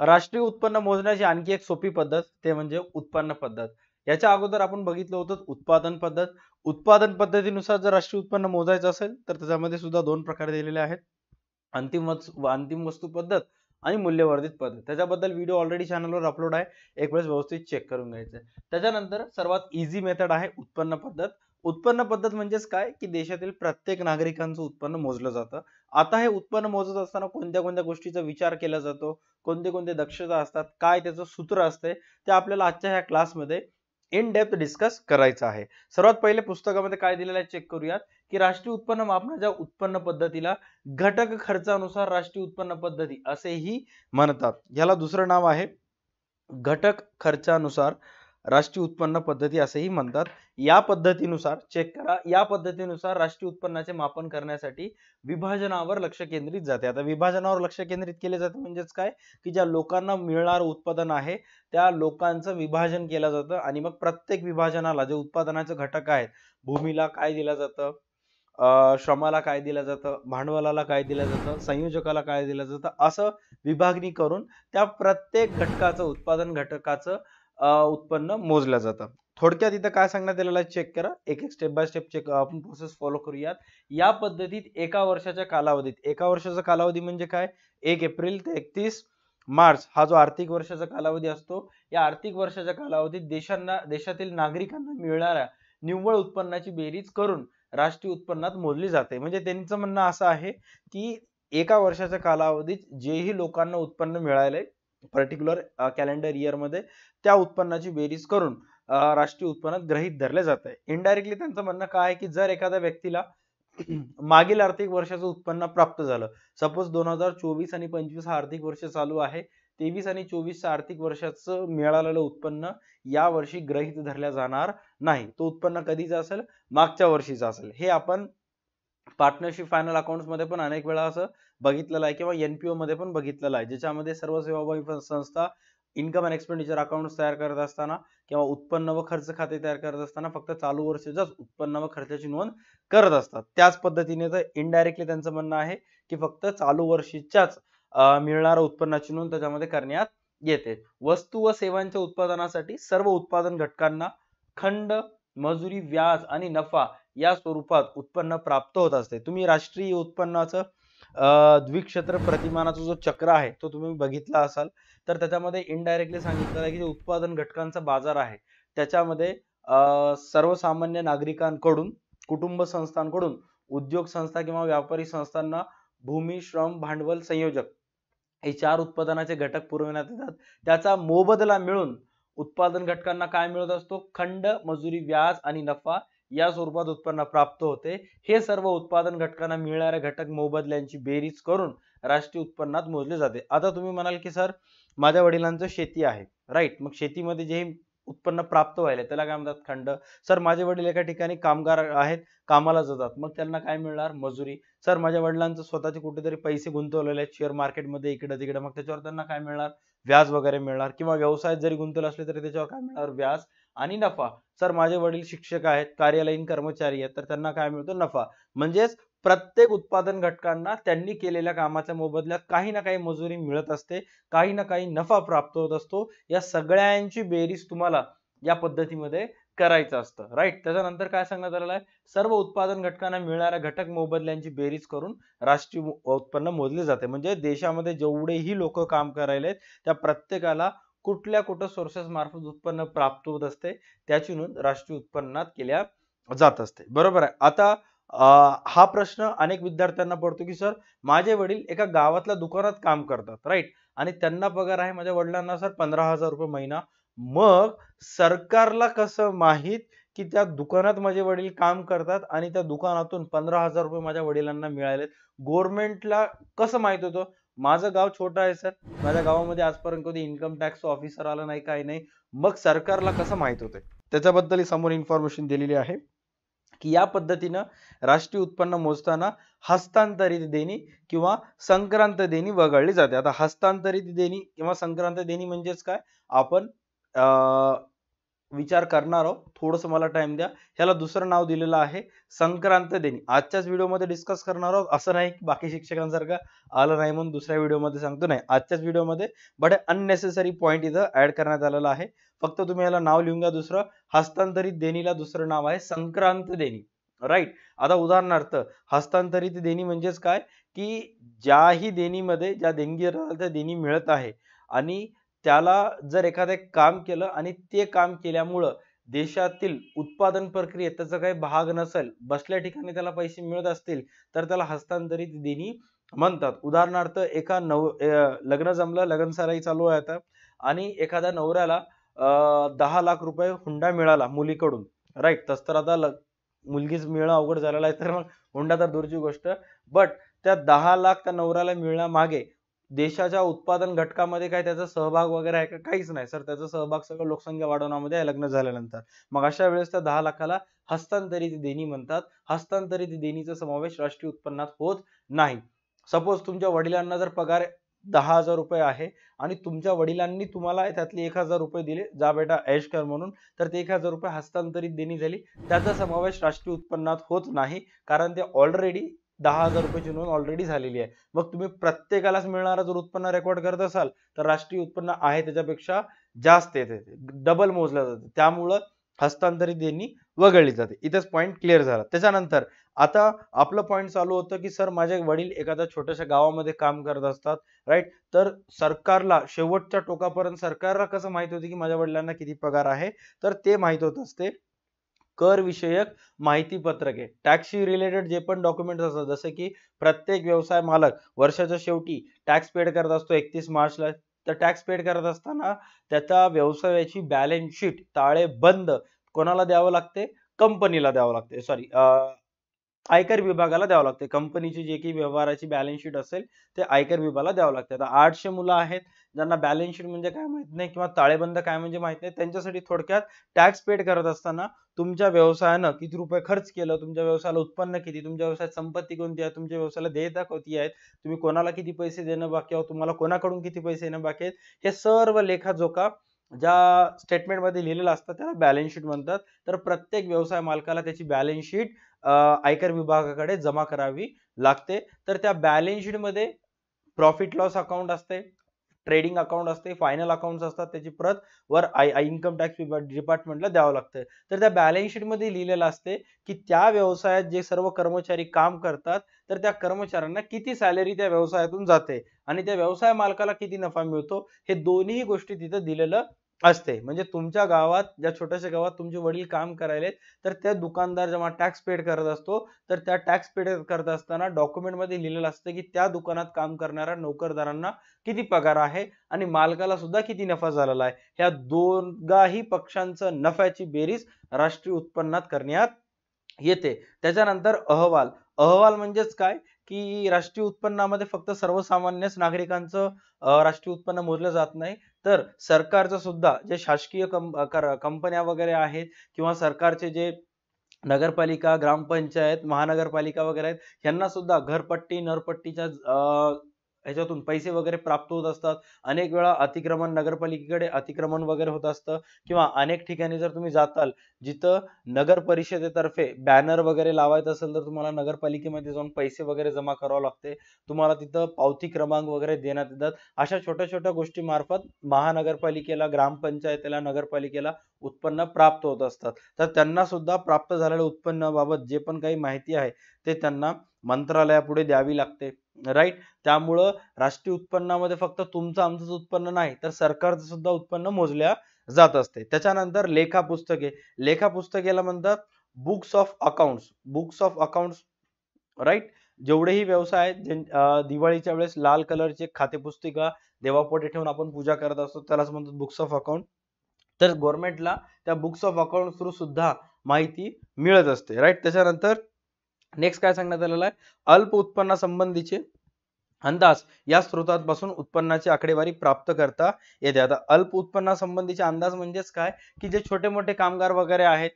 राष्ट्रीय उत्पन्न मोजण्याची आणखी एक सोपी पद्धत ते म्हणजे उत्पन्न पद्धत. याच्या अगोदर आपण बघितलं होतं उत्पादन पद्धत. उत्पादन पद्धतीनुसार जर राष्ट्रीय उत्पन्न मोजायचं असेल तर त्याच्यामध्ये सुद्धा दोन प्रकार दिलेले आहेत. अंतिम वस्तू पद्धत आणि मूल्यवर्धित पद्धत. त्याच्याबद्दल व्हिडिओ ऑलरेडी चॅनलवर अपलोड आहे. एक वेळेस व्यवस्थित चेक करून घ्यायचं. त्याच्यानंतर सर्वात इझी मेथड आहे उत्पन्न पद्धत. उत्पन्न पद्धत म्हणजेच काय की देशातील प्रत्येक नागरिकांचं उत्पन्न मोजलं जातं. आता हे उत्पन्न मोजत असताना कोणत्या कोणत्या गोष्टीचा विचार केला जातो, कोणते कोणते दक्षता असतात, काय त्याचं सूत्र असते, ते आपल्याला आजच्या ह्या क्लासमध्ये इन डेप्थ डिस्कस करायचं आहे. सर्वात पहिले पुस्तकामध्ये काय दिलेलं आहे चेक करूयात की राष्ट्रीय उत्पन्न मापनाच्या उत्पन्न पद्धतीला घटक खर्चानुसार राष्ट्रीय उत्पन्न पद्धती असेही म्हणतात. याला दुसरं नाव आहे घटक खर्चानुसार राष्ट्रीय उत्पन्न पद्धती असेही म्हणतात. या पद्धतीनुसार चेक करा, या पद्धतीनुसार राष्ट्रीय उत्पन्नाचे मापन करण्यासाठी विभाजनावर लक्ष केंद्रित जाते. आता विभाजनावर लक्ष केंद्रित केले जाते म्हणजेच काय की ज्या लोकांना मिळणार उत्पादन आहे त्या लोकांचं विभाजन केलं जातं आणि मग प्रत्येक विभाजनाला जे उत्पादनाचे घटक आहेत, भूमीला काय दिलं जातं, श्रमाला काय दिलं जातं, भांडवलाला काय दिलं जातं, संयोजकाला काय दिलं जातं, असं विभागणी करून त्या प्रत्येक घटकाचं उत्पादन घटकाचं उत्पन्न मोजलं जातं. थोडक्यात इथं काय सांगण्यात आलेलं आहे चेक करा. एक एक स्टेप बाय स्टेप चेक आपण प्रोसेस फॉलो करूयात. या पद्धतीत एका वर्षाचा कालावधी म्हणजे काय 1 एप्रिल ते 31 मार्च हा जो आर्थिक वर्षाचा कालावधी असतो, या आर्थिक वर्षाच्या कालावधीत देशातील नागरिकांना मिळणाऱ्या निव्वळ उत्पन्नाची बेरीज करून राष्ट्रीय उत्पन्नात मोजली जाते. म्हणजे त्यांचं म्हणणं असं आहे की एका वर्षाच्या कालावधीत जेही लोकांना उत्पन्न मिळाले पर्टिक्युलर कॅलेंडर इयर मध्ये त्या उत्पन्नाची बेरीज करून राष्ट्रीय उत्पन्नात गृहीत धरले जाते. इनडायरेक्टली त्यांचं म्हणणं काय आहे की जर एखाद्या व्यक्तीला मागील आर्थिक वर्षाचं उत्पन्न प्राप्त झालं, सपोज 2024 आणि 25 हा आर्थिक वर्ष चालू आहे, 23 आणि 24 आर्थिक वर्षाचं मिळालेलं उत्पन्न या वर्षी गृहीत धरल्या जाणार नाही. तो उत्पन्न कधीचा असेल, मागच्या वर्षीचा असेल. हे आपण पार्टनरशिप फायनल अकाउंट्स मध्ये पण अनेक वेळा असं बघितलेलं आहे किंवा एनपीओ मध्ये पण बघितलेलं आहे, ज्याच्यामध्ये सर्व सेवाभावी संस्था इन्कम अँड एक्सपेंडिचर अकाउंट्स तयार करत असताना किंवा उत्पन्न व खर्च खाते तयार करत असताना फक्त चालू वर्षाच्याच उत्पन्न व खर्चाची नोंद करत असतात. त्याच पद्धतीने तर इनडायरेक्टली त्यांचं म्हणणं आहे की फक्त चालू वर्षीच्याच मिळणाऱ्या उत्पन्नाची नोंद त्याच्यामध्ये करण्यात येते. वस्तू व सेवांच्या उत्पादनासाठी सर्व उत्पादन घटकांना खंड, मजुरी, व्याज आणि नफा या स्वरूपात उत्पन्न प्राप्त होत असते. तुम्ही राष्ट्रीय उत्पन्नाचं द्विक्षेत्र प्रतिमानाचा जो चक्र आहे तो तुम्ही बघितला असाल तर त्याच्यामध्ये इनडायरेक्टली सांगितलं आहे की जे उत्पादन घटकांचा बाजार आहे त्याच्यामध्ये सर्वसामान्य नागरिकांकडून, कुटुंब संस्थांकडून, उद्योग संस्था किंवा व्यापारी संस्थांना भूमी, श्रम, भांडवल, संयोजक हे 4 उत्पादनाचे घटक पुरविण्यात येतात. त्याचा मोबदला मिळून उत्पादन घटकांना काय मिळत असतो, खंड, मजुरी, व्याज आणि नफा या स्वरूपात उत्पन्न प्राप्त होते. हे सर्व उत्पादन घटकांना मिळणाऱ्या घटक मोबदल्यांची बेरीज करून राष्ट्रीय उत्पन्नात मोजले जाते. आता तुम्ही म्हणाल की सर माझ्या वडिलांचं शेती आहे, राईट, मग शेतीमध्ये जे उत्पन्न प्राप्त व्हायला त्याला काय म्हणतात, खंड. सर माझे वडील एका ठिकाणी कामगार आहेत, कामाला जातात, मग त्यांना काय मिळणार, मजुरी. सर माझ्या वडिलांचं स्वतःचे कुठेतरी पैसे गुंतवलेले आहेत शेअर मार्केटमध्ये इकडे तिकडे, मग त्याच्यावर त्यांना काय मिळणार, व्याज वगैरे मिळणार. किंवा व्यवसायात जरी गुंतवले असले तरी त्याच्यावर काय मिळणार, व्याज आणि नफा. सर माझे वडील शिक्षक आहेत, कार्यालयीन कर्मचारी आहेत, तर त्यांना काय मिळतो, नफा. म्हणजेच प्रत्येक उत्पादन घटकांना त्यांनी केलेल्या कामाच्या मोबदल्यात काही ना काही मजुरी मिळत असते, काही ना काही नफा प्राप्त होत असतो. या सगळ्यांची बेरीज तुम्हाला या पद्धतीमध्ये करायचं असतं, राईट. त्याच्यानंतर काय सांगण्यात आलेलं आहे, सर्व उत्पादन घटकांना मिळणाऱ्या घटक मोबदल्यांची बेरीज करून राष्ट्रीय उत्पन्न मोजले जाते. म्हणजे देशामध्ये जेवढेही लोक काम करायलेत त्या प्रत्येकाला कुठल्या सोर्सेस मार्फत उत्पन्न प्राप्त होत असते त्याची नोंद राष्ट्रीय उत्पन्नात केल्या जात असते. बरोबर आहे. आता हा प्रश्न अनेक विद्यार्थ्यांना पडतो की सर माझे वडील एका गावातल्या दुकानात काम करतात, राईट, आणि त्यांना पगार आहे माझ्या वडिलांना सर 15,000 रुपये महिना. मग सरकारला कसं माहित की त्या दुकानात माझे वडील काम करतात आणि त्या दुकानातून 15,000 रुपये माझ्या वडिलांना मिळालेत? गव्हर्नमेंटला कसं माहित होतं? माझं गाव छोटं आहे सर, माझ्या गावामध्ये आजपर्यंत कधी इन्कम टॅक्स ऑफिसर आला नाही, काही नाही. मग सरकारला कसं माहित होते? त्याच्याबद्दल समोर इन्फॉर्मेशन दिलेली आहे की या पद्धतीनं राष्ट्रीय उत्पन्न मोजताना हस्तांतरित देणी किंवा संक्रांत देणी वगळली जाते. आता हस्तांतरित देणी किंवा संक्रांत देणी म्हणजेच काय, आपण विचार करणार आहोत, थोडंसं मला टाइम द्या. ह्याला दुसरं नाव दिलेलं आहे संक्रांत देणी. आजच्याच व्हिडिओमध्ये डिस्कस करणार आहोत, असं नाही की बाकी शिक्षकांसारखं आलं नाही म्हणून दुसऱ्या व्हिडिओमध्ये सांगतो, नाही, आजच्याच व्हिडिओमध्ये बट अननेसेसरी पॉईंट इथं ऍड करण्यात आलेला आहे. फक्त तुम्ही याला नाव लिहून घ्या. दुसरं हस्तांतरित देणीला दुसरं नाव आहे संक्रांत देणी. राईट. आता उदाहरणार्थ हस्तांतरित देणी म्हणजेच काय, की ज्याही देणीमध्ये ज्या देणगीदाराला देणी मिळत आहे आणि त्याला जर एखादं काम केलं आणि ते काम केल्यामुळं देशातील उत्पादन प्रक्रियेत त्याचा काही भाग नसेल, बसल्या ठिकाणी त्याला पैसे मिळत असतील, तर त्याला हस्तांतरित देणी म्हणतात. उदाहरणार्थ एका लग्न जमलं, लग्नसराई चालू आहे आता, आणि एखाद्या नवऱ्याला 10 लाख रुपये हुंडा मिळाला मुलीकडून. राईट. तस तर आता मुलगीच मिळणं अवघड झालेलं आहे, तर मग हुंडा तर दूरची गोष्ट. बट त्या 10 लाख त्या नवऱ्याला मिळण्यामागे देशाच्या उत्पादन घटकामध्ये काय त्याचा सहभाग वगैरे आहे का? काहीच नाही सर. त्याचा सहभाग सगळं लोकसंख्या वाढवण्यामध्ये आहे लग्न झाल्यानंतर. मग अशा वेळेस त्या 10 लाखाला हस्तांतरित देणी म्हणतात. हस्तांतरित देणीचा समावेश राष्ट्रीय उत्पन्नात होत नाही. सपोज तुमच्या वडिलांना जर पगार 10,000 रुपये आहे आणि तुमच्या वडिलांनी तुम्हाला त्यातले 1,000 रुपये दिले, जा बेटा ऐश कर म्हणून, तर ते 1,000 रुपये हस्तांतरित देणी झाली. त्याचा समावेश राष्ट्रीय उत्पन्नात होत नाही, कारण ते ऑलरेडी 10,000 रुपयाची नोंद ऑलरेडी झालेली आहे. मग तुम्ही प्रत्येकालाच मिळणारा जर उत्पन्न रेकॉर्ड करत असाल तर राष्ट्रीय उत्पन्न आहे त्याच्यापेक्षा जास्त येते, डबल मोजलं जातं. त्यामुळं हस्तांतरित देणी वगळली जाते. इथेच पॉईंट क्लिअर झाला. त्याच्यानंतर आता आपलं पॉईंट चालू होतं की सर माझे वडील एखाद्या छोट्याशा गावामध्ये काम करत असतात. राईट. तर सरकारला शेवटच्या टोकापर्यंत सरकारला कसं माहित होते की माझ्या वडिलांना किती पगार आहे, तर ते माहित होत असते कर विषयक माहिती पत्रके, टॅक्सशी रिलेटेड जे पण डॉक्युमेंट्स असतात, जसे की प्रत्येक व्यवसाय मालक वर्षाच्या शेवटी टॅक्स पेड करत असतो 31 मार्चला. तर टॅक्स पेड करत असताना त्याच्या व्यवसायाची बॅलन्स शीट ताळेबंद कोणाला द्यावं लागते? कंपनीला द्यावं लागते. सॉरी, आयकर विभागाला द्यावं लागते. कंपनीची जे काही व्यवहाराची बॅलन्स शीट असेल ते आयकर विभागाला द्यावं लागते. आता 800 मुलं आहेत ज्यांना बॅलन्स शीट म्हणजे काय माहित नाही किंवा ताळेबंद काय म्हणजे माहित नाही, त्यांच्यासाठी थोडक्यात टॅक्स पेड करत असताना तुमच्या व्यवसायानं किती रुपये खर्च केलं, तुमच्या व्यवसायाला उत्पन्न किती, तुमच्या व्यवसायात संपत्ती कोणती आहे, तुमच्या व्यवसायाला देयता कोणती आहेत, तुम्ही कोणाला किती पैसे देणं बाकी आहे, तुम्हाला कोणाकडून किती पैसे येणं बाकी आहेत, हे सर्व लेखाजोखा ज्या स्टेटमेंटमध्ये लिहिलेलं असतं त्याला बॅलन्स शीट म्हणतात. तर प्रत्येक व्यवसाय मालकाला त्याची बॅलन्स शीट आयकर विभागाकडे जमा करावी लागते. तर त्या बॅलन्स शीट मध्ये प्रॉफिट लॉस अकाउंट असते, ट्रेडिंग अकाउंट असते, फायनल अकाउंट असतात, त्याची प्रत वर इन्कम टॅक्स डिपार्टमेंटला द्यावं लागतं. तर त्या बॅलन्स शीट मध्ये लिहिलेलं असते की त्या व्यवसायात जे सर्व कर्मचारी काम करतात तर त्या कर्मचाऱ्यांना किती सॅलरी त्या व्यवसायातून जाते आणि त्या व्यवसाय मालकाला किती नफा मिळतो, हे दोन्ही गोष्टी तिथं दिलेलं असते. म्हणजे तुमच्या गावात, ज्या छोट्याशा गावात तुमचे वडील काम करायले, तर त्या दुकानदार जेव्हा टॅक्स पेड करत असतो तर त्या टॅक्स पेड करत असताना डॉक्युमेंट मध्ये लिहिलेलं असतं की त्या दुकानात काम करणाऱ्या नोकरदारांना किती पगार आहे आणि मालकाला सुद्धा किती नफा झालेला आहे. ह्या दोघाही पक्षांचं नफ्याची बेरीज राष्ट्रीय उत्पन्नात करण्यात येते. त्याच्यानंतर अहवाल. अहवाल म्हणजेच काय, की राष्ट्रीय उत्पन्नामध्ये फक्त सर्वसामान्य नागरिकांचं राष्ट्रीय उत्पन्न मोजलं जात नाही, तर सरकारचं सुद्धा, जे शासकीय कंपन्या वगैरे आहेत किंवा सरकारचे जे नगरपालिका, ग्रामपंचायत, महानगरपालिका वगैरे आहेत, यांना सुद्धा घरपट्टी, नरपट्टीच्या ह्याच्यातून पैसे वगैरे प्राप्त होत असतात. अनेक वेळा अतिक्रमण, नगरपालिकेकडे अतिक्रमण वगैरे होत असतं किंवा अनेक ठिकाणी जर तुम्ही जाताल जिथं नगर परिषदेतर्फे बॅनर वगैरे लावायचं असेल तर तुम्हाला नगरपालिकेमध्ये जाऊन पैसे वगैरे जमा करावे लागते. तुम्हाला तिथं पावती क्रमांक वगैरे देण्यात येतात. अशा छोट्या छोट्या गोष्टी मार्फत महानगरपालिकेला, ग्रामपंचायतीला, नगरपालिकेला उत्पन्न प्राप्त होत असतात. तर त्यांना सुद्धा प्राप्त झालेल्या उत्पन्नाबाबत जे पण काही माहिती आहे ते त्यांना मंत्रालयापुढे द्यावी लागते. राईट. त्यामुळं राष्ट्रीय उत्पन्नामध्ये फक्त तुमचं आमचंच उत्पन्न नाही, तर सरकारचं सुद्धा उत्पन्न मोजल्या जात असते. त्याच्यानंतर लेखा पुस्तके. लेखा पुस्तकेला म्हणतात books of accounts. Books of accounts. Right. जेवढेही व्यवसाय आहेत, दिवाळीच्या वेळेस लाल कलरचे खाते पुस्तिका देवापुढे ठेवून आपण पूजा करत असतो, त्यालाच म्हणतात बुक्स ऑफ अकाउंट. तर गव्हर्नमेंटला त्या बुक्स ऑफ अकाउंट थ्रू सुद्धा माहिती मिळत असते. राईट. त्याच्यानंतर नेक्स्ट काय सांगण्यात आलेलं आहे, अल्प उत्पन्नासंबंधीचे अंदाज या स्रोतांपासून उत्पन्नाची आकडेवारी प्राप्त करता येते. आता अल्प उत्पन्नासंबंधीचे अंदाज म्हणजेच काय, की जे छोटे मोठे कामगार वगैरे आहेत,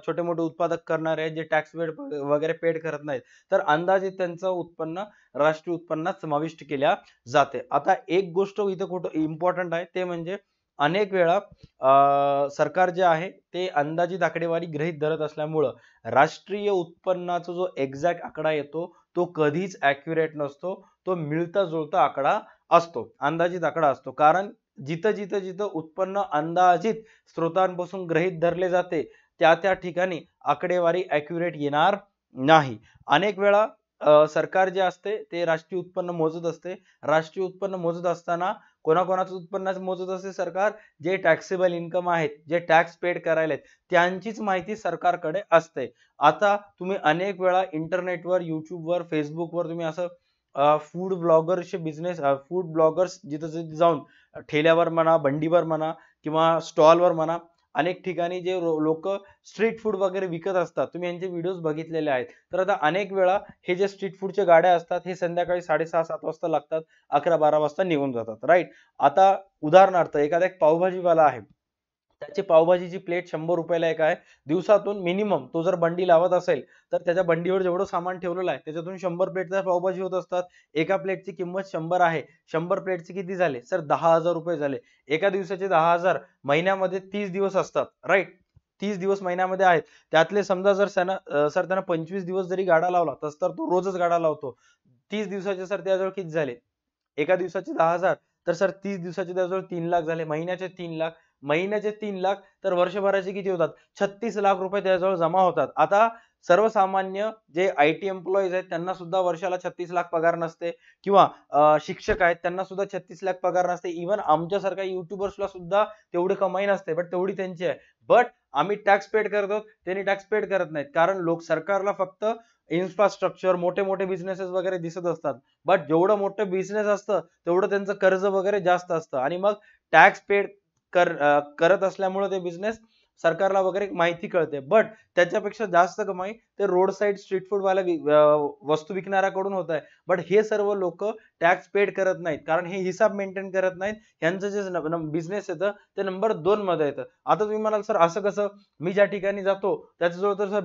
छोटे मोठे उत्पादक करणारे आहेत, जे टॅक्स पेड वगैरे पेड करत नाहीत, तर अंदाजे त्यांचं उत्पन्न राष्ट्रीय उत्पन्नात समाविष्ट केल्या जाते. आता एक गोष्ट इथे कुठं इम्पॉर्टंट आहे, ते म्हणजे अनेक वेळा सरकार जे आहे ते अंदाजित आकडेवारी गृहीत धरत असल्यामुळं राष्ट्रीय उत्पन्नाचा जो एक्झॅक्ट आकडा येतो तो कधीच ॲक्युरेट नसतो. तो मिळता जुळता आकडा असतो, अंदाजित आकडा असतो. कारण जिथं उत्पन्न अंदाजित स्रोतांपासून गृहीत धरले जाते त्या ठिकाणी आकडेवारी ॲक्युरेट येणार नाही. अनेक वेळा सरकार जे असते ते राष्ट्रीय उत्पन्न मोजत असते. राष्ट्रीय उत्पन्न मोजत असताना कोणाकोणाचं उत्पन्न मोजत असते सरकार? जे टॅक्सेबल इन्कम आहेत, जे टॅक्स पेड करायला आहेत, त्यांचीच माहिती सरकारकडे असते. आता तुम्ही अनेक वेळा इंटरनेटवर, युट्यूबवर, फेसबुकवर तुम्ही असं फूड ब्लॉगर्सचे बिझनेस फूड ब्लॉगर्स जिथं जाऊन ठेल्यावर म्हणा, बंडीवर म्हणा किंवा स्टॉलवर म्हणा, अनेक ठिकाणी जे लोक स्ट्रीट फूड वगैरे विकत असतात, तुम्ही यांचे व्हिडिओज बघितलेले आहेत. तर आता अनेक वेळा हे जे स्ट्रीट फूडच्या गाड्या असतात हे संध्याकाळी 6:30-7 वाजता लागतात, 11-12 वाजता निघून जातात, राईट. आता उदाहरणार्थ एखादा एक पावभाजीवाला आहे, त्याची पावभाजीची प्लेट 100 रुपयाला एक आहे. दिवसातून मिनिमम तो जर बंडी लावत असेल तर त्याच्या बंडीवर जेवढं सामान ठेवलेलं आहे त्याच्यातून 100 प्लेटचा पावभाजी होत असतात. एका प्लेटची किंमत 100 आहे. 100 प्लेटचे किती झाले सर? 10,000 रुपये झाले. एका दिवसाचे 10,000, महिन्यामध्ये 30 दिवस असतात, राईट. 30 दिवस महिन्यामध्ये आहेत. त्यातले समजा जर सर त्यानं 25 दिवस जरी गाडा लावला तर तो रोजच गाडा लावतो. 30 दिवसाचे सर त्याजवळ किती झाले? एका दिवसाचे 10,000 तर सर 30 दिवसाचे त्याजवळ 3 लाख झाले. महिन्याचे 3 लाख, महिन्याचे 3 लाख तर वर्षभराचे किती होतात? 36 लाख रुपये त्याजवळ जमा होतात. आता सर्वसामान्य जे IT एम्प्लॉईज आहेत त्यांना सुद्धा वर्षाला 36 लाख पगार नसते किंवा शिक्षक आहेत त्यांना सुद्धा 36 लाख पगार नसते. इव्हन आमच्यासारख्या युट्यूबर्सला सुद्धा तेवढी कमाई नसते, बट तेवढी त्यांची आहे. बट आम्ही टॅक्स पेड करतो, त्यांनी टॅक्स पेड करत नाहीत. कारण सरकारला फक्त इन्फ्रास्ट्रक्चर, मोठे मोठे बिझनेसेस वगैरे दिसत असतात. बट जेवढं मोठं बिझनेस असतं तेवढं त्यांचं कर्ज वगैरे जास्त असतं आणि मग टॅक्स पेड करत असल्यामुळे ते बिझनेस सरकारला वगैरे माहिती कळते. बट त्याच्यापेक्षा जास्त कमाई ते रोड साईड स्ट्रीट फूड वाल्या वस्तू विकणाऱ्याकडून होत आहे. बट हे सर्व लोक टॅक्स पेड करत नाहीत कारण हे हिसाब मेंटेन करत नाहीत. यांचं जे बिझनेस येतं ते नंबर 2 मध्ये येतं. आता तुम्ही म्हणाल सर असं कसं? मी ज्या ठिकाणी जातो त्याच्याजवळ तर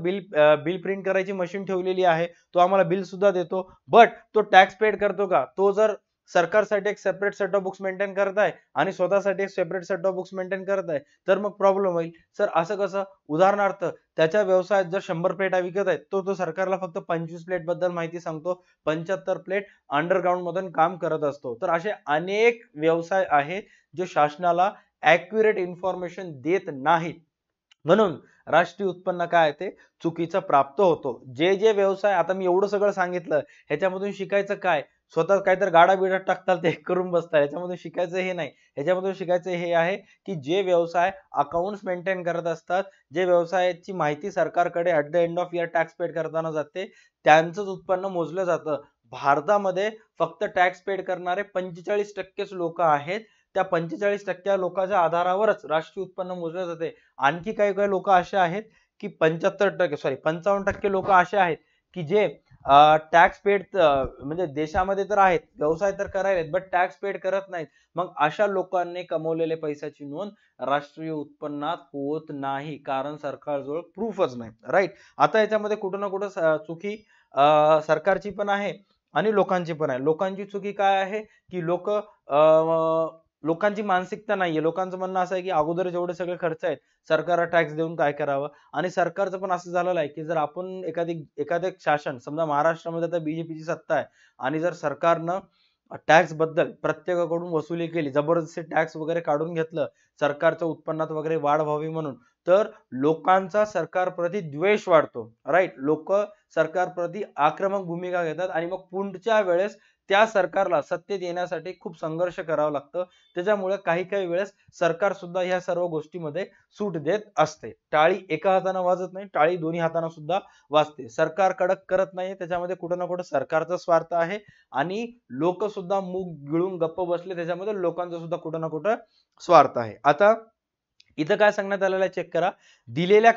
बिल प्रिंट करायची मशीन ठेवलेली आहे, तो आम्हाला बिल सुद्धा देतो. बट तो टॅक्स पेड करतो का? तो जर सरकारसाठी एक separate set of books maintain करत आहे आणि स्वतःसाठी एक separate set of books maintain करत आहे तर मग प्रॉब्लेम होईल. सर असं कसं? उदाहरणार्थ त्याच्या व्यवसायात जर 100 प्लेटा विकत आहेत तो सरकारला फक्त 25 प्लेट बद्दल माहिती सांगतो, 75 प्लेट अंडरग्राऊंड मधून काम करत असतो. तर असे अनेक व्यवसाय आहेत जे शासनाला ॲक्युरेट इन्फॉर्मेशन देत नाहीत. म्हणून राष्ट्रीय उत्पन्न काय ते चुकीचं प्राप्त होतो. जे व्यवसाय, आता मी एवढं सगळं सांगितलं, ह्याच्यामधून शिकायचं काय? स्वतः काहीतरी गाडा बिडा टाकताल ते करून बसताय, ह्याच्यामधून शिकायचं हे नाही. ह्याच्यामधून शिकायचं हे आहे की जे व्यवसाय अकाउंट्स मेंटेन करत असतात, जे व्यवसायाची माहिती सरकारकडे at the end of year tax paid करताना जाते, त्यांचंच उत्पन्न मोजलं जातं. भारतामध्ये फक्त टॅक्स पेड करणारे 45% लोक आहेत. त्या 45% लोकांच्या आधारावरच राष्ट्रीय उत्पन्न मोजले जाते. आणखी काही काही लोक असे आहेत की 55% लोक असे आहेत की जे टॅक्स पेड म्हणजे देशामध्ये तर आहेत, व्यवसाय तर करायला बट टॅक्स पेड करत नाहीत. मग अशा लोकांनी कमवलेले पैशाची नोंद राष्ट्रीय उत्पन्नात होत नाही कारण सरकारजवळ प्रूफच नाही, राईट. आता याच्यामध्ये कुठं ना कुठं चुकी सरकारची पण आहे आणि लोकांची पण आहे. लोकांची चुकी काय आहे की लोकांची मानसिकता नाहीये. लोकांचं म्हणणं असं आहे की अगोदर जेवढे सगळे खर्च आहेत सरकारला टॅक्स देऊन काय करावं. आणि सरकारचं पण असं झालेलं आहे की जर आपण एखादे शासन, समजा महाराष्ट्रामध्ये आता बीजेपीची सत्ता आहे आणि जर सरकारनं टॅक्स बद्दल प्रत्येकाकडून वसुली केली, जबरदस्ती टॅक्स वगैरे काढून घेतलं सरकारच्या उत्पन्नात वगैरे वाढ व्हावी म्हणून, तर लोकांचा सरकारप्रती द्वेष वाढतो, राईट. लोक सरकारप्रती आक्रमक भूमिका घेतात आणि मग पुढच्या वेळेस त्या सरकारला सत्तेत येण्यासाठी खूप संघर्ष करावा लागतं. त्याच्यामुळे काही काही वेळेस सरकार सुद्धा ह्या सर्व गोष्टीमध्ये सूट देत असते. टाळी एका हाताने वाजत नाही, टाळी दोन्ही हाताने सुद्धा वाजते. सरकार कडक करत नाही, त्याच्यामध्ये कुठं ना कुठं सरकारचा स्वार्थ आहे आणि लोक सुद्धा मुग गिळून गप्प बसले, त्याच्यामध्ये लोकांचा सुद्धा कुठं ना कुठं स्वार्थ आहे. आता इथं काय सांगण्यात आलेलं आहे चेक करा. दिलेल्या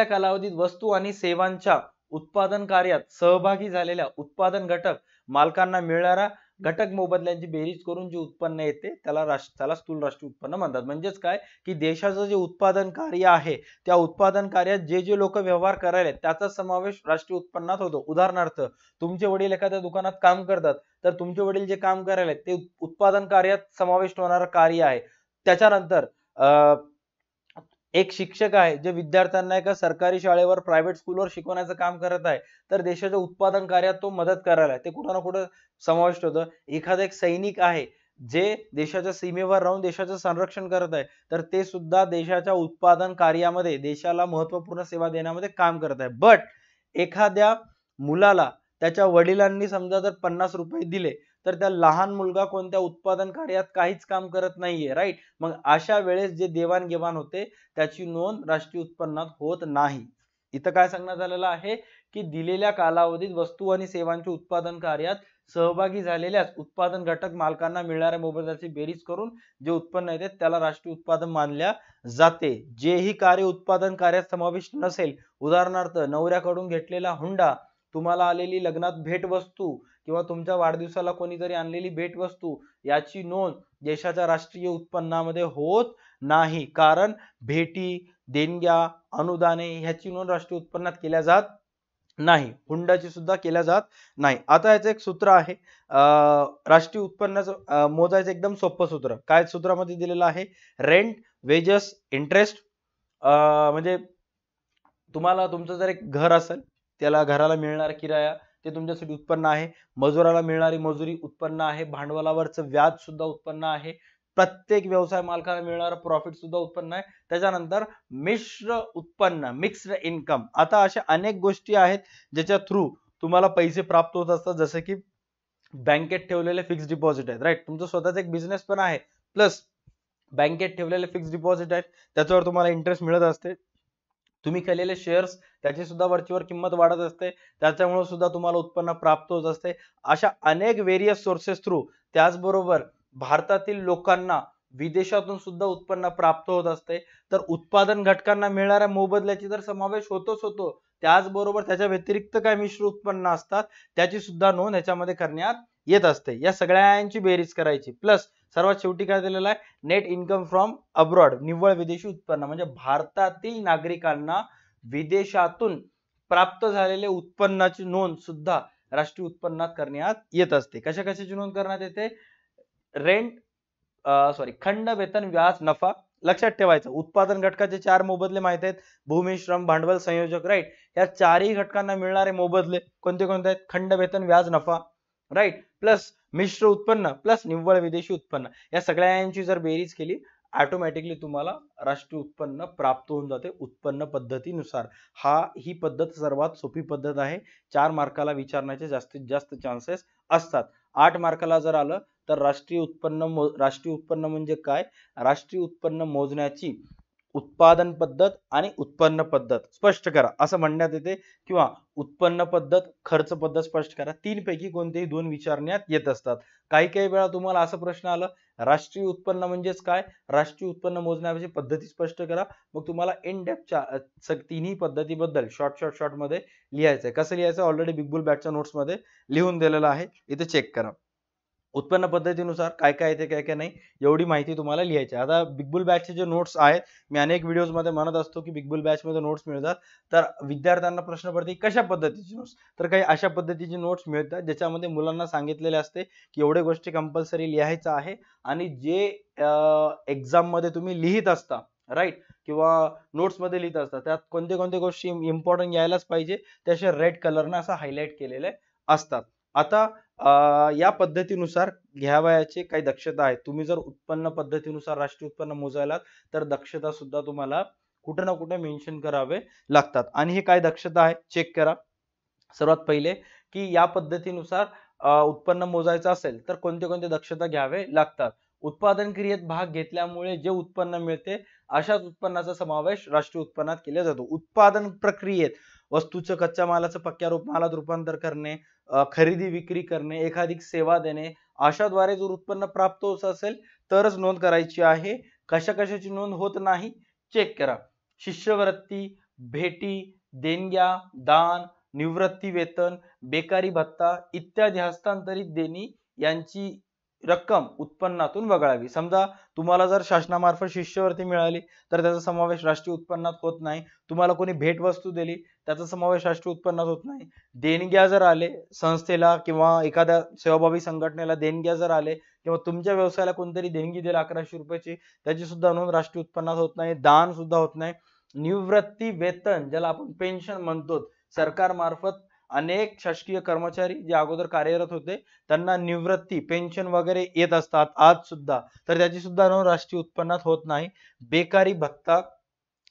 कालावधीत वस्तू आणि सेवांच्या उत्पादन कार्यात सहभागी झालेल्या उत्पादन घटक मालकांना मिळणारा घटक मोबदल्यांची बेरीज करून जे उत्पन्न येते त्याला स्थूल राष्ट्रीय उत्पन्न म्हणतात. म्हणजेच काय की देशाचं जे उत्पादन कार्य आहे त्या उत्पादन कार्यात जे लोक व्यवहार करायला त्याचा समावेश राष्ट्रीय उत्पन्नात होतो. उदाहरणार्थ तुमचे वडील एखाद्या दुकानात काम करतात तर तुमचे वडील जे काम करायला ते उत्पादन कार्यात समाविष्ट होणारं कार्य आहे. त्याच्यानंतर एक शिक्षक आहे जे विद्यार्थ्यांना एका सरकारी शाळेवर प्रायव्हेट स्कूलवर शिकवण्याचं काम करत आहे, तर देशाच्या उत्पादन कार्यात तो मदत करायला आहे. ते कुठं ना कुठं समाविष्ट होतं. एखादा एक सैनिक आहे जे देशाच्या सीमेवर राहून देशाचं संरक्षण करत आहे, तर ते सुद्धा देशाच्या उत्पादन कार्यामध्ये देशाला महत्त्वपूर्ण सेवा देण्यामध्ये काम करत आहे. बट एखाद्या मुलाला त्याच्या वडिलांनी समजा जर 50 रुपये दिले, तर त्या लहान मुलगा कोणत्या उत्पादन कार्यात काहीच काम करत नाहीये, राईट? मग अशा वेळेस जे देवाणघेवाण होते त्याची नोंद राष्ट्रीय उत्पन्नात होत नाही. इथं काय सांगण्यात आलेलं आहे की दिलेल्या कालावधीत वस्तू आणि सेवांचे उत्पादन कार्यात सहभागी झालेल्याच उत्पादन घटक मालकांना मिळणाऱ्या मोबदल्याची बेरीज करून जे उत्पन्न येते त्याला राष्ट्रीय उत्पादन मानल्या जाते. जेही कार्य उत्पादन कार्यात समाविष्ट नसेल, उदाहरणार्थ नवऱ्याकडून घेतलेला हुंडा, तुम्हाला आलेली लग्नात भेटवस्तू किंवा तुमच्या वाढदिवसाला कोणीतरी आणलेली भेटवस्तू, याची नोंद देशाच्या राष्ट्रीय उत्पन्नामध्ये होत नाही. कारण भेटी, देणग्या, अनुदाने ह्याची नोंद राष्ट्रीय उत्पन्नात केल्या जात नाही. हुंड्याची सुद्धा केल्या जात नाही. आता याचं एक सूत्र आहे राष्ट्रीय उत्पन्नाचं मोजायचं एकदम सोपं सूत्र. काय सूत्रामध्ये दिलेलं आहे? Rent, wedges, interest. म्हणजे तुम्हाला तुमचं जर एक घर असेल, त्याला घराला मिळणारा किराया ते तुमच्यासाठी उत्पन्न आहे. मजुराला मिळणारी मजुरी उत्पन्न आहे. भांडवलावरचं व्याज सुद्धा उत्पन्न आहे. प्रत्येक व्यवसाय मालकाला मिळणारं प्रॉफिट सुद्धा उत्पन्न आहे. त्याच्यानंतर मिश्र उत्पन्न, मिक्स्ड इन्कम. आता अशा अनेक गोष्टी आहेत ज्याच्या थ्रू तुम्हाला पैसे प्राप्त होत असतात, जसे की बँकेत ठेवलेले फिक्स डिपॉझिट आहेत, राईट? तुमचं स्वतःचा एक बिझनेस पण आहे, प्लस बँकेत ठेवलेले फिक्स डिपॉझिट आहेत, त्याच्यावर तुम्हाला इंटरेस्ट मिळत असते. तुम्ही केलेले शेअर्स त्याची सुद्धा वरचीवर किंमत वाढत असते, त्याच्यामुळे सुद्धा तुम्हाला उत्पन्न प्राप्त होत असते. अशा अनेक व्हेरियस सोर्सेस थ्रू, त्याचबरोबर भारतातील लोकांना विदेशातून सुद्धा उत्पन्न प्राप्त होत असते. तर उत्पादन घटकांना मिळणाऱ्या मोबदल्याची तर समावेश होतोच होतो, त्याचबरोबर त्याच्या व्यतिरिक्त काय मिश्र उत्पन्न असतात त्याची सुद्धा नोंद ह्याच्यामध्ये करण्यात येत असते. या सगळ्यांची बेरीज करायची. प्लस सर्वात शेवटी काय दिलेलं आहे? नेट इन्कम फ्रॉम अब्रॉड, निव्वळ विदेशी उत्पन्न. म्हणजे भारतातील नागरिकांना विदेशातून प्राप्त झालेले उत्पन्नाची नोंद सुद्धा राष्ट्रीय उत्पन्नात करण्यात येत असते. कशा कशाची नोंद करण्यात येते? खंड, वेतन, व्याज, नफा. लक्षात ठेवायचं, उत्पादन घटकाचे 4 मोबदले माहित आहेत: भूमी, श्रम, भांडवल, संयोजक, राईट? या चारही घटकांना मिळणारे मोबदले कोणते कोणते आहेत? खंड, वेतन, व्याज, नफा, राईट? प्लस मिश्र उत्पन्न, प्लस निव्वळ विदेशी उत्पन्न. या सगळ्यांची जर बेरीज केली, ऑटोमॅटिकली तुम्हाला राष्ट्रीय उत्पन्न प्राप्त होऊन जाते उत्पन्न पद्धतीनुसार. ही पद्धत सर्वात सोपी पद्धत आहे. 4 मार्काला विचारण्याचे जास्तीत जास्त चान्सेस असतात. 8 मार्काला जर आलं तर राष्ट्रीय उत्पन्न म्हणजे काय, राष्ट्रीय उत्पन्न मोजण्याची उत्पादन पद्धत आणि उत्पन्न पद्धत स्पष्ट करा असं म्हणण्यात येते, किंवा उत्पन्न पद्धत, खर्च पद्धत स्पष्ट करा. 3 पैकी कोणतेही 2 विचारण्यात येत असतात. काही काही वेळा तुम्हाला असं प्रश्न आला, राष्ट्रीय उत्पन्न म्हणजेच काय, राष्ट्रीय उत्पन्न मोजण्याची पद्धती स्पष्ट करा. मग तुम्हाला इन डेप्थच्या तिन्ही पद्धतीबद्दल शॉर्ट मध्ये लिहायचंय. कसं लिहायचं ऑलरेडी बिग बुल बॅचच्या नोट्स मध्ये लिहून दिलेलं आहे, इथे चेक करा. उत्पन्न पद्धतीनुसार काय काय येते काय काय नाही एवढी माहिती तुम्हाला लिहायची. आता बिग बुल बॅचचे जे नोट्स आहेत, मी अनेक व्हिडिओज मध्ये म्हणत असतो की बिग बुल बॅच मध्ये नोट्स मिळतात. तर विद्यार्थ्यांना प्रश्न पडते कशा पद्धतीची नोट्स, तर काही अशा पद्धतीची नोट्स मिळतात ज्याच्यामध्ये मुलांना सांगितलेले असते की एवढे गोष्टी कंपल्सरी लिहायचं आहे, आणि जे एक्झाम मध्ये तुम्ही लिहित असता, राईट, किंवा नोट्स मध्ये लिहित असता, त्यात कोणते कोणते गोष्टी इम्पॉर्टंट यायलाच पाहिजे त्याचे रेड कलरने असं हायलाइट केलेले असतात. आता या पद्धतीनुसार घ्यावयाचे काही दक्षता आहेत. तुम्ही जर उत्पन्न पद्धतीनुसार राष्ट्रीय उत्पन्न मोजायला तर दक्षता सुद्धा तुम्हाला कुठे ना कुठे मेन्शन करावे लागतात. आणि हे काय दक्षता आहे चेक करा. सर्वात पहिले की या पद्धतीनुसार उत्पन्न मोजायचं असेल तर कोणते कोणते दक्षता घ्यावे लागतात. उत्पादन क्रियेत भाग घेतल्यामुळे जे उत्पन्न मिळते अशाच उत्पन्नाचा समावेश राष्ट्रीय उत्पन्नात केला जातो. उत्पादन प्रक्रियेत वस्तूचं कच्च्या मालाचं पक्क्या मालात रूपांतर करणे, खरेदी विक्री करणे, एखादी सेवा देणे, अशाद्वारे जर उत्पन्न प्राप्त होत असेल तरच नोंद करायची आहे. कशा कशाची नोंद होत नाही चेक करा. शिष्यवृत्ती, भेटी, देणग्या, दान, निवृत्ती वेतन, बेकारी भत्ता इत्यादी हस्तांतरित देणी यांची रक्कम उत्पन्नातून वगळावी. समजा तुम्हाला जर शासनामार्फत शिष्यवृत्ती मिळाली तर त्याचा समावेश राष्ट्रीय उत्पन्नात होत नाही. तुम्हाला कोणी भेटवस्तू दिली त्याचा समावेश राष्ट्रीय उत्पन्नात होत नाही. देणग्या जर आले संस्थेला किंवा एखाद्या सेवाभावी संघटनेला देणग्या जर आले किंवा तुमच्या व्यवसायाला कोणतरी देणगी दिली 1100 रुपयाची, त्याची सुद्धा नोंद राष्ट्रीय उत्पन्नात होत नाही. दान सुद्धा होत नाही. निवृत्ती वेतन ज्याला आपण पेन्शन म्हणतो, सरकार मार्फत अनेक शासकीय कर्मचारी जे अगोदर कार्यरत होते त्यांना निवृत्ती पेन्शन वगैरे येत असतात आज सुद्धा, तर त्याची सुद्धा नोंद राष्ट्रीय उत्पन्नात होत नाही. बेकारी भत्ता,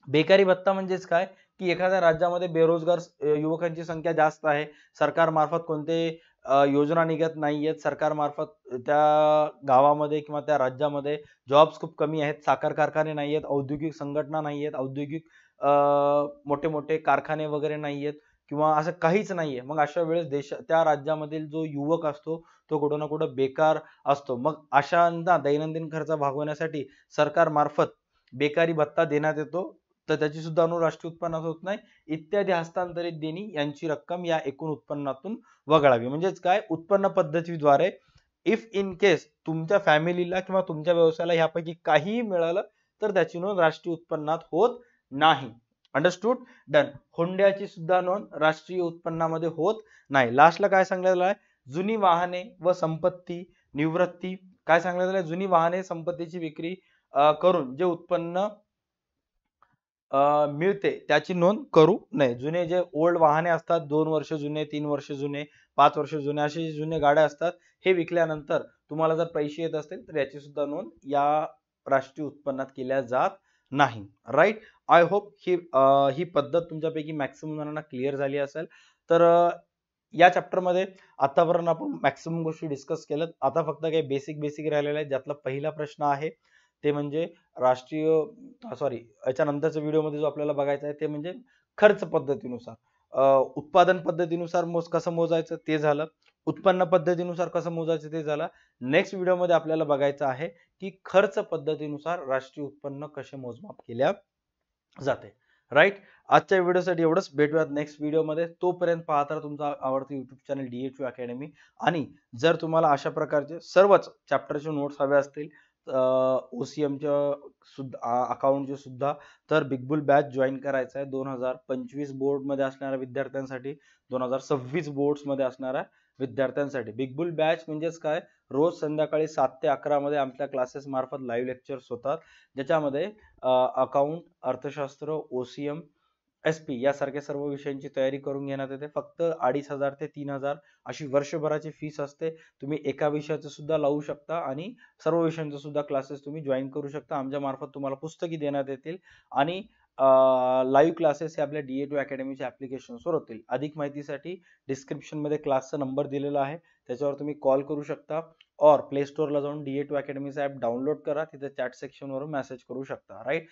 बेकारी भत्ता म्हणजेच काय की एखाद्या राज्यामध्ये बेरोजगार युवकांची संख्या जास्त आहे, सरकार मार्फत कोणते योजना निघत नाहीयेत, सरकार मार्फत त्या गावामध्ये किंवा त्या राज्यामध्ये जॉब्स खूप कमी आहेत, साखर कारखाने नाहीयेत, औद्योगिक संघटना नाहीयेत, औद्योगिक मोठे मोठे कारखाने वगैरे नाहीयेत किंवा असं काहीच नाहीये. मग अशा वेळेस त्या राज्यामधील जो युवक असतो तो कुठं ना कुठं बेकार असतो. मग अशांना दैनंदिन खर्च भागवण्यासाठी सरकार मार्फत बेकारी भत्ता देण्यात येतो, तर त्याची सुद्धा नोंद राष्ट्रीय उत्पन्नात होत नाही. इत्यादी हस्तांतरित देणी यांची रक्कम या एकूण उत्पन्नातून वगळावी. म्हणजेच काय, उत्पन्न पद्धतीद्वारे इफ इन केस तुमच्या फॅमिलीला किंवा तुमच्या व्यवसायाला ह्यापैकी काहीही मिळालं तर त्याची नोंद राष्ट्रीय उत्पन्नात होत नाही. अंडरस्टूड? डन. हुंड्याची सुद्धा नोंद राष्ट्रीय उत्पन्नामध्ये होत नाही. लास्टला काय सांगितलेलं आहे, जुनी वाहने व संपत्ती निवृत्ती. काय सांगितलेलं आहे, जुनी वाहने संपत्तीची विक्री करून जे उत्पन्न मिळते त्याची नोंद करू नये. जुने जे ओल्ड वाहने असतात, 2 वर्ष जुने, 3 वर्ष जुने, 5 वर्ष जुने, असे जुने गाड्या असतात, हे विकल्यानंतर तुम्हाला जर पैसे येत असतील तर याची सुद्धा नोंद या राष्ट्रीय उत्पन्नात केल्या जात नाही. राईट. आय होप ही पद्धत तुमच्यापैकी मॅक्सिमम जणांना क्लिअर झाली असेल. तर या चॅप्टर मध्ये आतापर्यंत आपण मॅक्सिमम गोष्टी डिस्कस केल्यात. आता फक्त काही बेसिक राहिलेले आहेत, ज्यातला पहिला प्रश्न आहे ते म्हणजे याच्यानंतरच्या व्हिडिओमध्ये जो आपल्याला बघायचा आहे ते म्हणजे खर्च पद्धतीनुसार उत्पादन पद्धतीनुसार कसं मोजायचं ते झालं, उत्पन्न पद्धतीनुसार कसं मोजायचं ते झालं. नेक्स्ट व्हिडिओमध्ये आपल्याला बघायचं आहे की खर्च पद्धतीनुसार राष्ट्रीय उत्पन्न कसे मोजमाप केल्या जाते. राईट. आजच्या व्हिडिओसाठी एवढंच. भेटूयात नेक्स्ट व्हिडिओमध्ये. तोपर्यंत पाहत राहा तुमचा आवडता युट्यूब चॅनल DHU अकॅडमी. आणि जर तुम्हाला अशा प्रकारचे सर्वच चॅप्टरचे नोट्स हवे असतील OCMच्या सुद्धा अकाउंटचे सुद्धा, तर बिग बुल बॅच जॉईन करायचा आहे 2025 बोर्ड मध्ये असणाऱ्या विद्यार्थ्यांसाठी, 2026 बोर्ड्स मध्ये असणाऱ्या विद्यार्थ्यांसाठी. बिग बुल बॅच म्हणजेच काय, रोज संध्याकाळी 7 ते 11 मध्ये आमच्या क्लासेस मार्फत लाईव्ह लेक्चर्स होतात, ज्याच्यामध्ये अकाउंट, अर्थशास्त्र, OCM, SP यासारख्या सर्व विषयांची तयारी करून घेण्यात येते. फक्त 2500 ते 3000 अशी वर्षभराची फीस असते. तुम्ही एका विषयाचं सुद्धा लावू शकता आणि सर्व विषयांचे सुद्धा क्लासेस तुम्ही जॉईन करू शकता. आमच्या मार्फत तुम्हाला पुस्तकी देण्यात येतील आणि लाईव्ह क्लासेस हे आपल्या DHU अकॅडमीच्या ऍप्लिकेशन्सवर होतील. अधिक माहितीसाठी डिस्क्रिप्शन मध्ये क्लासचा नंबर दिलेला आहे, त्याच्यावर तुम्ही कॉल करू शकता और प्ले स्टोअरला जाऊन DHU अकॅडमीचा ऍप डाउनलोड करा, तिथे चॅट सेक्शन वरून मेसेज करू शकता. राईट.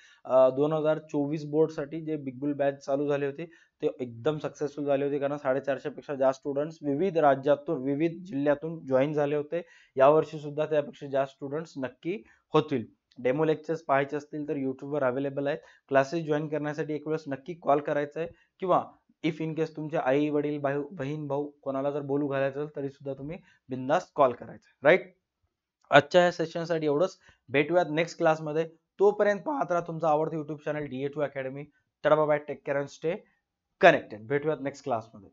2024 बोर्डसाठी जे बिग बुल बॅच चालू झाले होते ते एकदम सक्सेसफुल झाले होते, कारण 450 पेक्षा जास्त स्टुडंट्स विविध राज्यातून विविध जिल्ह्यातून जॉईन झाले होते. यावर्षी सुद्धा त्यापेक्षा जास्त स्टुडंट्स नक्की होतील. डेमो लेक्चर्स पाहायचे असतील तर युट्यूबवर अवेलेबल आहेत. क्लासेस जॉईन करण्यासाठी एक वेळेस नक्की कॉल करायचा आहे, किंवा इफ इन केस तुमचे आई वडील बहीण भाऊ कोणाला जर बोलू घालायचं असेल तरी सुद्धा तुम्ही बिंदास कॉल करायचा. राईट. आजच्या या सेशनसाठी एवढंच. भेटूयात नेक्स्ट क्लासमध्ये. तोपर्यंत पाहत राहा तुमचा आवडतं YouTube channel DHU academy. Tata bye bye, take care and stay connected. भेटूयात नेक्स्ट क्लासमध्ये.